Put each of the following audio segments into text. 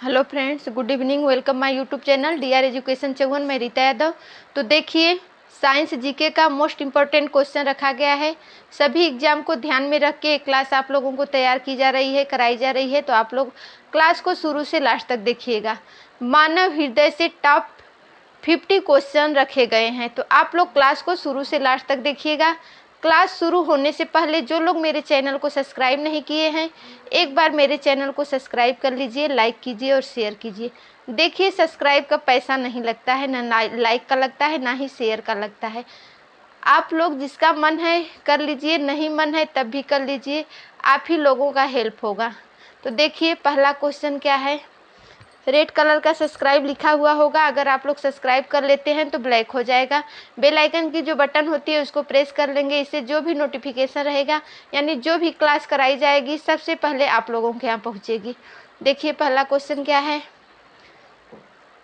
Hello friends, good evening. Welcome my YouTube channel D R education चौवन। मैं रीता यादव। तो देखिए, साइंस जीके का मोस्ट इम्पॉर्टेंट क्वेश्चन रखा गया है। सभी एग्जाम को ध्यान में रख के क्लास आप लोगों को तैयार की जा रही है, कराई जा रही है। तो आप लोग क्लास को शुरू से लास्ट तक देखिएगा। मानव हृदय से टॉप 50 क्वेश्चन रखे गए हैं, तो आप लोग क्लास को शुरू से लास्ट तक देखिएगा। क्लास शुरू होने से पहले जो लोग मेरे चैनल को सब्सक्राइब नहीं किए हैं, एक बार मेरे चैनल को सब्सक्राइब कर लीजिए, लाइक कीजिए और शेयर कीजिए। देखिए, सब्सक्राइब का पैसा नहीं लगता है, ना लाइक का लगता है, ना ही शेयर का लगता है। आप लोग जिसका मन है कर लीजिए, नहीं मन है तब भी कर लीजिए, आप ही लोगों का हेल्प होगा। तो देखिए, पहला क्वेश्चन क्या है। रेड कलर का सब्सक्राइब लिखा हुआ होगा, अगर आप लोग सब्सक्राइब कर लेते हैं तो ब्लैक हो जाएगा। बेल आइकन की जो बटन होती है उसको प्रेस कर लेंगे, इससे जो भी नोटिफिकेशन रहेगा, यानी जो भी क्लास कराई जाएगी, सबसे पहले आप लोगों के यहाँ पहुँचेगी। देखिए, पहला क्वेश्चन क्या है।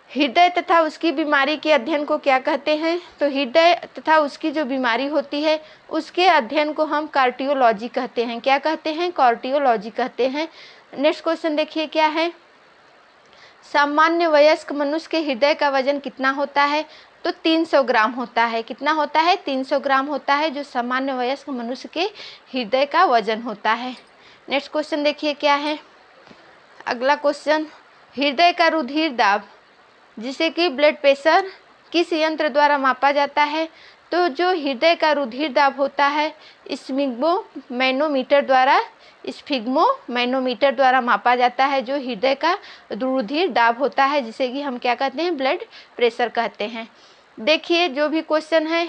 हृदय तथा उसकी बीमारी के अध्ययन को क्या कहते हैं। तो हृदय तथा उसकी जो बीमारी होती है उसके अध्ययन को हम कार्डियोलॉजी कहते हैं। क्या कहते हैं? कार्डियोलॉजी कहते हैं। नेक्स्ट क्वेश्चन देखिए क्या है। सामान्य वयस्क मनुष्य के हृदय का वजन कितना होता है। तो 300 ग्राम होता है। कितना होता है? 300 ग्राम होता है, जो सामान्य वयस्क मनुष्य के हृदय का वजन होता है। नेक्स्ट क्वेश्चन देखिए क्या है। अगला क्वेश्चन, हृदय का रुधिर दाब जिसे कि ब्लड प्रेशर किस यंत्र द्वारा मापा जाता है। तो जो हृदय का रुधिर दाब होता है स्फिग्मोमैनोमीटर द्वारा मापा जाता है। जो हृदय का रुधिर दाब होता है जिसे कि हम क्या कहते हैं? ब्लड प्रेशर कहते हैं। देखिए, जो भी क्वेश्चन है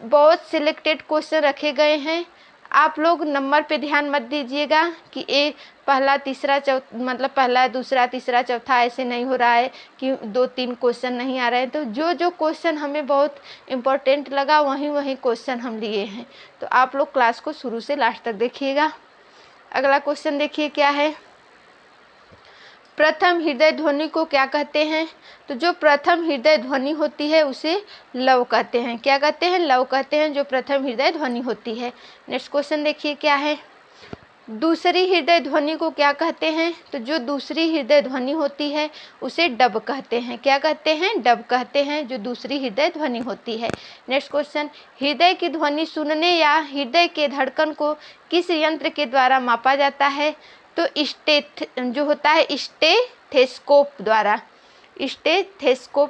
बहुत सिलेक्टेड क्वेश्चन रखे गए हैं। आप लोग नंबर पे ध्यान मत दीजिएगा कि पहला दूसरा तीसरा चौथा ऐसे नहीं हो रहा है कि 2-3 क्वेश्चन नहीं आ रहे हैं। तो जो क्वेश्चन हमें बहुत इम्पोर्टेंट लगा वही क्वेश्चन हम लिए हैं। तो आप लोग क्लास को शुरू से लास्ट तक देखिएगा। अगला क्वेश्चन देखिए क्या है। प्रथम हृदय ध्वनि को क्या कहते हैं। तो जो प्रथम हृदय ध्वनि होती है उसे लव कहते हैं। क्या कहते हैं? लव कहते हैं, जो प्रथम हृदय ध्वनि होती है। नेक्स्ट क्वेश्चन देखिए क्या है। दूसरी हृदय ध्वनि को क्या कहते हैं। तो जो दूसरी हृदय ध्वनि होती है उसे डब कहते हैं। क्या कहते हैं? डब कहते हैं, जो दूसरी हृदय ध्वनि होती है। नेक्स्ट क्वेश्चन, हृदय की ध्वनि सुनने या हृदय के धड़कन को किस यंत्र के द्वारा मापा जाता है। तो स्टेथेस्कोप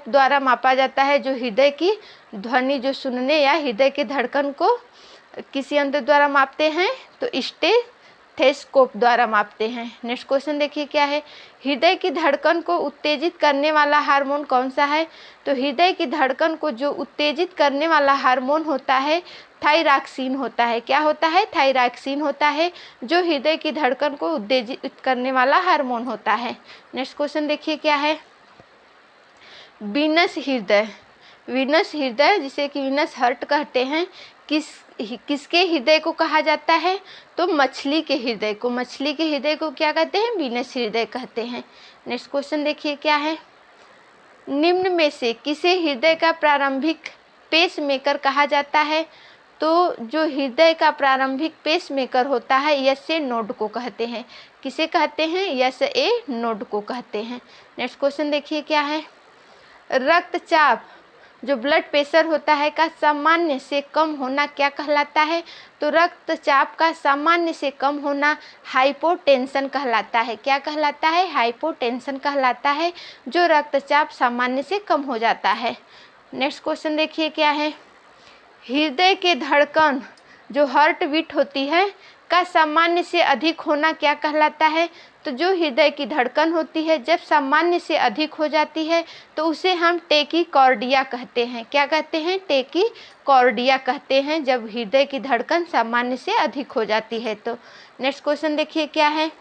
द्वारा मापा जाता है। जो हृदय की ध्वनि जो सुनने या हृदय के धड़कन को किस यंत्र द्वारा मापते हैं। तो स्टेथेस्कोप द्वारा मापते हैं। नेक्स्ट क्वेश्चन देखिए क्या है। हृदय की धड़कन को उत्तेजित करने वाला हार्मोन कौन सा है। तो हृदय की धड़कन को जो उत्तेजित करने वाला हार्मोन होता है थायरॉक्सिन होता है। क्या होता है? थायरॉक्सिन होता है, जो हृदय की धड़कन को उत्तेजित करने वाला हार्मोन होता है। नेक्स्ट क्वेश्चन देखिए क्या है। वीनस हृदय जिसे कि वीनस हार्ट कहते हैं, किसके हृदय को कहा जाता है। तो मछली के हृदय को क्या कहते हैं? वीनस हृदय कहते हैं। नेक्स्ट क्वेश्चन देखिए क्या है। निम्न में से किसे हृदय का प्रारंभिक पेसमेकर कहा जाता है। तो जो हृदय का प्रारंभिक पेसमेकर होता है एस ए नोड को कहते हैं। किसे कहते हैं? एस ए नोड को कहते हैं। नेक्स्ट क्वेश्चन देखिए क्या है। रक्तचाप जो ब्लड प्रेशर होता है का सामान्य से कम होना क्या कहलाता है। तो रक्तचाप का सामान्य से कम होना हाइपोटेंशन कहलाता है। क्या कहलाता है? हाइपोटेंशन कहलाता है, जो रक्तचाप सामान्य से कम हो जाता है। नेक्स्ट क्वेश्चन देखिए क्या है। हृदय के धड़कन जो हार्ट बीट होती है का सामान्य से अधिक होना क्या कहलाता है। तो जो हृदय की धड़कन होती है जब सामान्य से अधिक हो जाती है तो उसे हम टेकीकार्डिया कहते हैं। क्या कहते हैं? टेकीकार्डिया कहते हैं, जब हृदय की धड़कन सामान्य से अधिक हो जाती है। तो नेक्स्ट क्वेश्चन देखिए क्या है।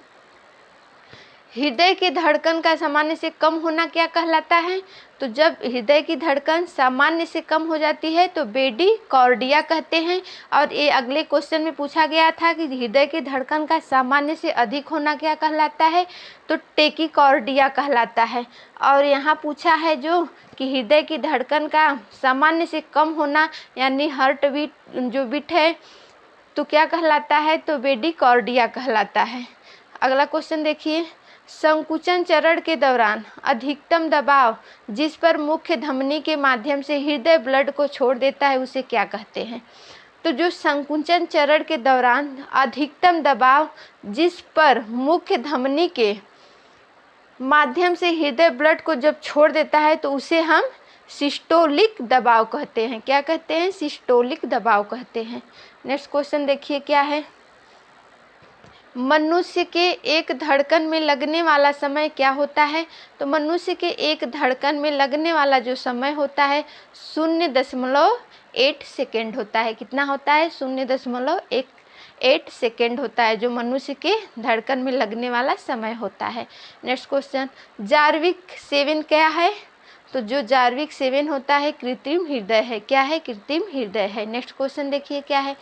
हृदय की धड़कन का सामान्य से कम होना क्या कहलाता है। तो जब हृदय की धड़कन सामान्य से कम हो जाती है तो ब्रेडिकार्डिया कहते हैं। और ये अगले क्वेश्चन में पूछा गया था कि हृदय की धड़कन का सामान्य से अधिक होना क्या कहलाता है। तो टेकीकार्डिया कहलाता है। और यहाँ पूछा है जो कि हृदय की धड़कन का सामान्य से कम होना यानी हार्ट बीट जो बीट है तो क्या कहलाता है। तो ब्रेडिकार्डिया कहलाता है। अगला क्वेश्चन देखिए। संकुचन चरण के दौरान अधिकतम दबाव जिस पर मुख्य धमनी के माध्यम से हृदय ब्लड को छोड़ देता है उसे क्या कहते हैं? तो जो संकुचन चरण के दौरान अधिकतम दबाव जिस पर मुख्य धमनी के माध्यम से हृदय ब्लड को जब छोड़ देता है तो उसे हम सिस्टोलिक दबाव कहते हैं। क्या कहते हैं? सिस्टोलिक दबाव कहते हैं। नेक्स्ट क्वेश्चन देखिए क्या है। मनुष्य के एक धड़कन में लगने वाला समय क्या होता है? तो मनुष्य के एक धड़कन में लगने वाला जो समय होता है 0.8 सेकेंड होता है। कितना होता है? 0.8 सेकेंड होता है जो मनुष्य के धड़कन में लगने वाला समय होता है। नेक्स्ट क्वेश्चन, जार्विक 7 क्या है? तो जो जार्विक 7 होता है कृत्रिम हृदय है। क्या है? कृत्रिम हृदय है। नेक्स्ट क्वेश्चन देखिए क्या है।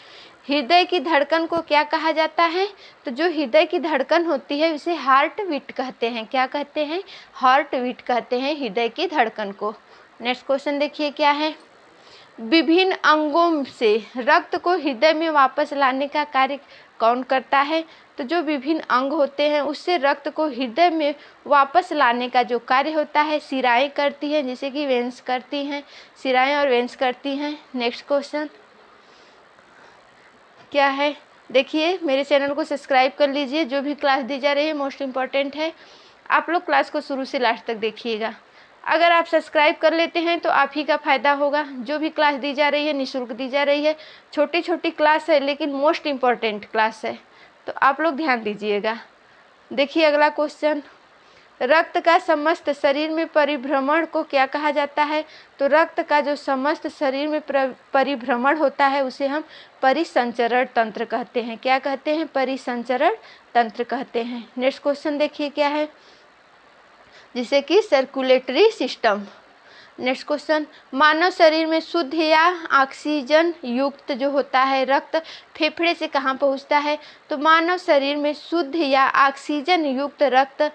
हृदय की धड़कन को क्या कहा जाता है? तो जो हृदय की धड़कन होती है उसे हार्ट बीट कहते हैं। क्या कहते हैं? हार्ट बीट कहते हैं हृदय की धड़कन को। नेक्स्ट क्वेश्चन देखिए क्या है। विभिन्न अंगों से रक्त को हृदय में वापस लाने का कार्य कौन करता है? तो जो विभिन्न अंग होते हैं उससे रक्त को हृदय में वापस लाने का जो कार्य होता है शिराएं करती हैं, जैसे कि वेन्स करती हैं, शिराएं और वेन्स करती हैं। नेक्स्ट क्वेश्चन क्या है? देखिए मेरे चैनल को सब्सक्राइब कर लीजिए, जो भी क्लास दी जा रही है मोस्ट इम्पॉर्टेंट है। आप लोग क्लास को शुरू से लास्ट तक देखिएगा। अगर आप सब्सक्राइब कर लेते हैं तो आप ही का फ़ायदा होगा। जो भी क्लास दी जा रही है निःशुल्क दी जा रही है। छोटी छोटी क्लास है लेकिन मोस्ट इम्पॉर्टेंट क्लास है, तो आप लोग ध्यान दीजिएगा। देखिए अगला क्वेश्चन, रक्त का समस्त शरीर में परिभ्रमण को क्या कहा जाता है? तो रक्त का जो समस्त शरीर में परिभ्रमण होता है उसे हम परिसंचरण तंत्र कहते हैं। क्या कहते हैं? परिसंचरण तंत्र कहते हैं। नेक्स्ट क्वेश्चन देखिए क्या है, जिसे कि सर्कुलेटरी सिस्टम। नेक्स्ट क्वेश्चन, मानव शरीर में शुद्ध या ऑक्सीजन युक्त जो होता है रक्त फेफड़े से कहाँ पहुँचता है? तो मानव शरीर में शुद्ध या ऑक्सीजन युक्त रक्त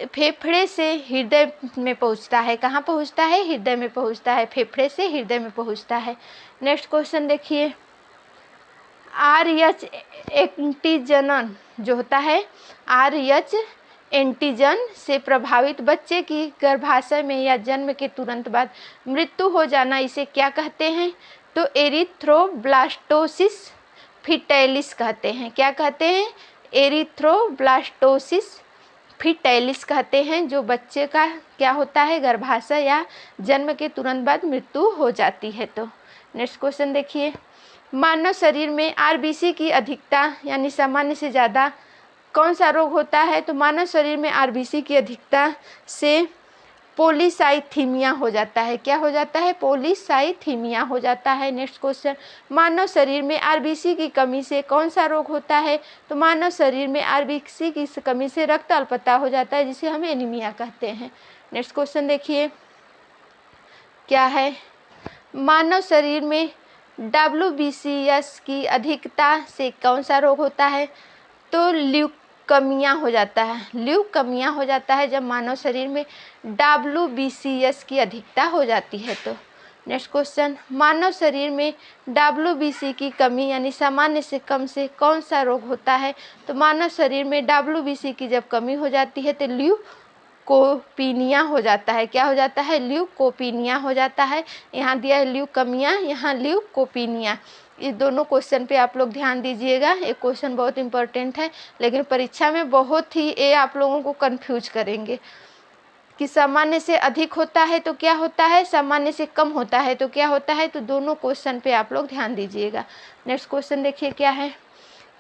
फेफड़े से हृदय में पहुँचता है। कहाँ पहुँचता है? हृदय में पहुँचता है। फेफड़े से हृदय में पहुँचता है। नेक्स्ट क्वेश्चन देखिए, RH एंटीजन जो होता है RH एंटीजन से प्रभावित बच्चे की गर्भाशय में या जन्म के तुरंत बाद मृत्यु हो जाना, इसे क्या कहते हैं? तो एरिथ्रोब्लास्टोसिस फीटैलिस कहते हैं। क्या कहते हैं? एरिथ्रोब्लास्टोसिस फीटैलिस कहते हैं। जो बच्चे का क्या होता है? गर्भाशय या जन्म के तुरंत बाद मृत्यु हो जाती है। तो नेक्स्ट क्वेश्चन देखिए, मानव शरीर में RBC की अधिकता यानी सामान्य से ज़्यादा कौन सा रोग होता है? तो मानव शरीर में RBC की अधिकता से पॉलीसाइथीमिया हो जाता है। क्या हो जाता है? पॉलीसाइथीमिया हो जाता है। नेक्स्ट क्वेश्चन, मानव शरीर में RBC की कमी से कौन सा रोग होता है? तो मानव शरीर में RBC की कमी से रक्त अल्पता हो जाता है, जिसे हम एनीमिया कहते हैं। नेक्स्ट क्वेश्चन देखिए क्या है, मानव शरीर में WBCS की अधिकता से कौन सा रोग होता है? तो ल्यूकमिया हो जाता है। ल्यूकमिया हो जाता है जब मानव शरीर में WBCS की अधिकता हो जाती है। तो नेक्स्ट क्वेश्चन, मानव शरीर में WBC की कमी यानी सामान्य से कम से कौन सा रोग होता है? तो मानव शरीर में WBC की जब कमी हो जाती है तो ल्यूकोपीनिया हो जाता है। क्या हो जाता है? ल्यूकोपीनिया हो जाता है। यहाँ दिया है ल्यूकमिया, यहाँ ल्यूकोपीनिया। इस दोनों क्वेश्चन पे आप लोग ध्यान दीजिएगा। एक क्वेश्चन बहुत इंपॉर्टेंट है, लेकिन परीक्षा में बहुत ही ये आप लोगों को कंफ्यूज करेंगे कि सामान्य से अधिक होता है तो क्या होता है, सामान्य से कम होता है तो क्या होता है। तो दोनों क्वेश्चन पे आप लोग ध्यान दीजिएगा। नेक्स्ट क्वेश्चन देखिए क्या है,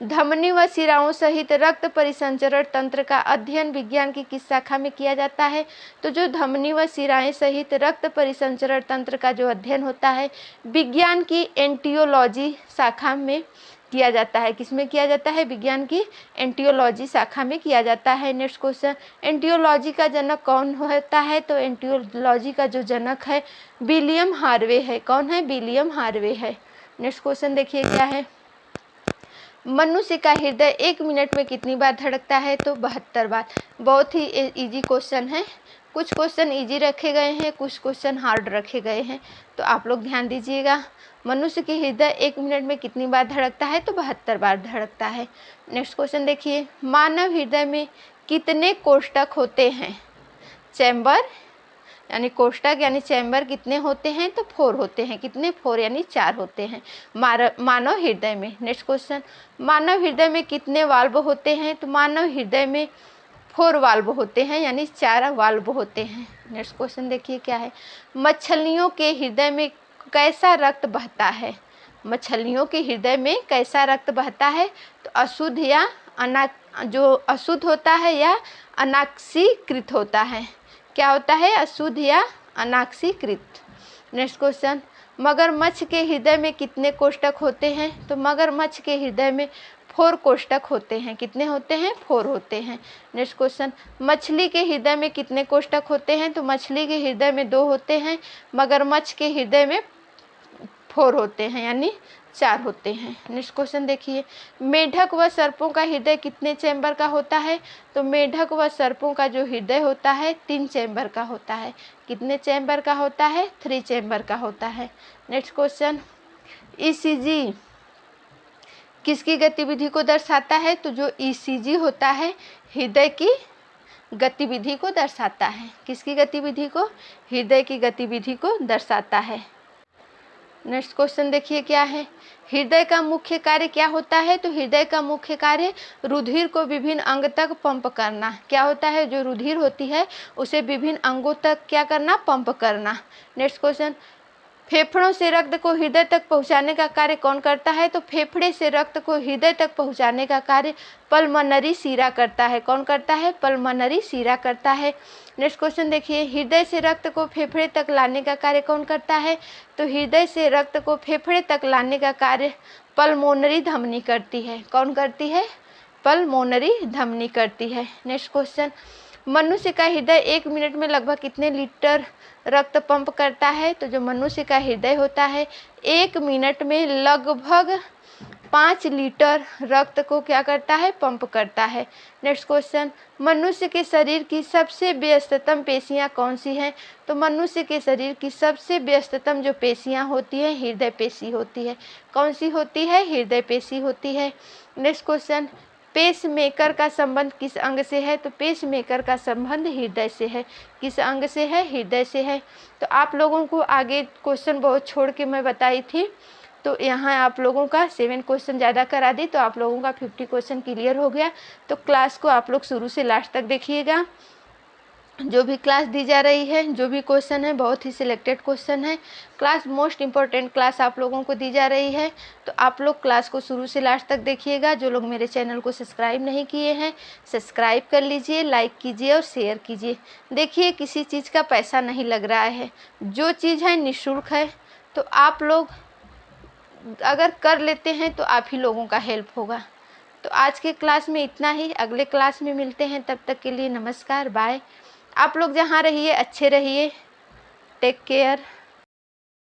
धमनी व शिराओं सहित रक्त परिसंचरण तंत्र का अध्ययन विज्ञान की किस शाखा में किया जाता है? तो जो धमनी व शिराएं सहित रक्त परिसंचरण तंत्र का जो अध्ययन होता है विज्ञान की एंटियोलॉजी शाखा में किया जाता है। किसमें किया जाता है? विज्ञान की एंटियोलॉजी शाखा में किया जाता है। नेक्स्ट क्वेश्चन, एंटियोलॉजी का जनक कौन होता है? तो एंटियोलॉजी का जो जनक है विलियम हार्वे है। कौन है? विलियम हार्वे है। नेक्स्ट क्वेश्चन देखिए क्या है, मनुष्य का हृदय 1 मिनट में कितनी बार धड़कता है? तो 72 बार। बहुत ही इजी क्वेश्चन है। कुछ क्वेश्चन इजी रखे गए हैं, कुछ क्वेश्चन हार्ड रखे गए हैं, तो आप लोग ध्यान दीजिएगा। मनुष्य के हृदय 1 मिनट में कितनी बार धड़कता है? तो 72 बार धड़कता है। नेक्स्ट क्वेश्चन देखिए, मानव हृदय में कितने कोष्ठक होते हैं? चैम्बर यानी कोष्ठक यानी चैम्बर कितने होते हैं? तो 4 होते हैं। कितने? 4 यानी 4 होते हैं मानव हृदय में। नेक्स्ट क्वेश्चन, मानव हृदय में कितने वाल्व होते हैं? तो मानव हृदय में 4 वाल्व होते हैं यानी 4 वाल्व होते हैं। नेक्स्ट क्वेश्चन देखिए क्या है, मछलियों के हृदय में कैसा रक्त बहता है? मछलियों के हृदय में कैसा रक्त बहता है? तो अशुद्ध या जो अशुद्ध होता है या अनाक्सीकृत होता है। क्या होता है? अशुद्ध या अनाक्सीकृत। नेक्स्ट क्वेश्चन, मगरमच्छ के हृदय में कितने कोष्ठक होते हैं? तो मगरमच्छ के हृदय में 4 कोष्ठक होते हैं। कितने होते हैं? 4 होते हैं। नेक्स्ट क्वेश्चन, मछली के हृदय में कितने कोष्ठक होते हैं? तो मछली के हृदय में 2 होते हैं। मगरमच्छ के हृदय में 4 होते हैं यानी 4 होते हैं। नेक्स्ट क्वेश्चन देखिए, मेढक व सर्पों का हृदय कितने चैम्बर का होता है? तो मेढक व सर्पों का जो हृदय होता है 3 चैम्बर का होता है। कितने चैम्बर का होता है? 3 चैम्बर का होता है। नेक्स्ट क्वेश्चन, ईसीजी किसकी गतिविधि को दर्शाता है? तो जो ईसीजी होता है हृदय की गतिविधि को दर्शाता है। किसकी गतिविधि को? हृदय की गतिविधि को दर्शाता है। नेक्स्ट क्वेश्चन देखिए क्या है, हृदय का मुख्य कार्य क्या होता है? तो हृदय का मुख्य कार्य रुधिर को विभिन्न अंग तक पंप करना। क्या होता है? जो रुधिर होती है उसे विभिन्न अंगों तक क्या करना? पंप करना। नेक्स्ट क्वेश्चन, फेफड़ों से रक्त को हृदय तक पहुंचाने का कार्य कौन करता है? तो फेफड़े से रक्त को हृदय तक पहुंचाने का कार्य पल्मोनरी शिरा करता है। कौन करता है? पल्मोनरी शिरा करता है। नेक्स्ट क्वेश्चन देखिए, हृदय से रक्त को फेफड़े तक लाने का कार्य कौन करता है? तो हृदय से रक्त को फेफड़े तक लाने का कार्य पल्मोनरी धमनी करती है। कौन करती है? पल्मोनरी धमनी करती है। नेक्स्ट क्वेश्चन, मनुष्य का हृदय 1 मिनट में लगभग कितने लीटर रक्त पंप करता है? तो जो मनुष्य का हृदय होता है 1 मिनट में लगभग 5 लीटर रक्त को क्या करता है? पंप करता है। नेक्स्ट क्वेश्चन, मनुष्य के शरीर की सबसे व्यस्ततम पेशियां कौन सी हैं? तो मनुष्य के शरीर की सबसे व्यस्ततम जो पेशियां होती हैं हृदय पेशी होती है। कौन सी होती है? हृदय पेशी होती है। नेक्स्ट क्वेश्चन, पेसमेकर का संबंध किस अंग से है? तो पेसमेकर का संबंध हृदय से है। किस अंग से है? हृदय से है। तो आप लोगों को आगे क्वेश्चन बहुत छोड़ के मैं बताई थी, तो यहाँ आप लोगों का 7 क्वेश्चन ज़्यादा करा दी, तो आप लोगों का 50 क्वेश्चन क्लियर हो गया। तो क्लास को आप लोग शुरू से लास्ट तक देखिएगा। जो भी क्लास दी जा रही है, जो भी क्वेश्चन है, बहुत ही सिलेक्टेड क्वेश्चन है। क्लास मोस्ट इम्पॉर्टेंट क्लास आप लोगों को दी जा रही है, तो आप लोग क्लास को शुरू से लास्ट तक देखिएगा। जो लोग मेरे चैनल को सब्सक्राइब नहीं किए हैं, सब्सक्राइब कर लीजिए, लाइक कीजिए और शेयर कीजिए। देखिए, किसी चीज़ का पैसा नहीं लग रहा है, जो चीज़ है निःशुल्क है। तो आप लोग अगर कर लेते हैं तो आप ही लोगों का हेल्प होगा। तो आज के क्लास में इतना ही, अगले क्लास में मिलते हैं। तब तक के लिए नमस्कार, बाय। आप लोग जहाँ रहिए अच्छे रहिए। Take care.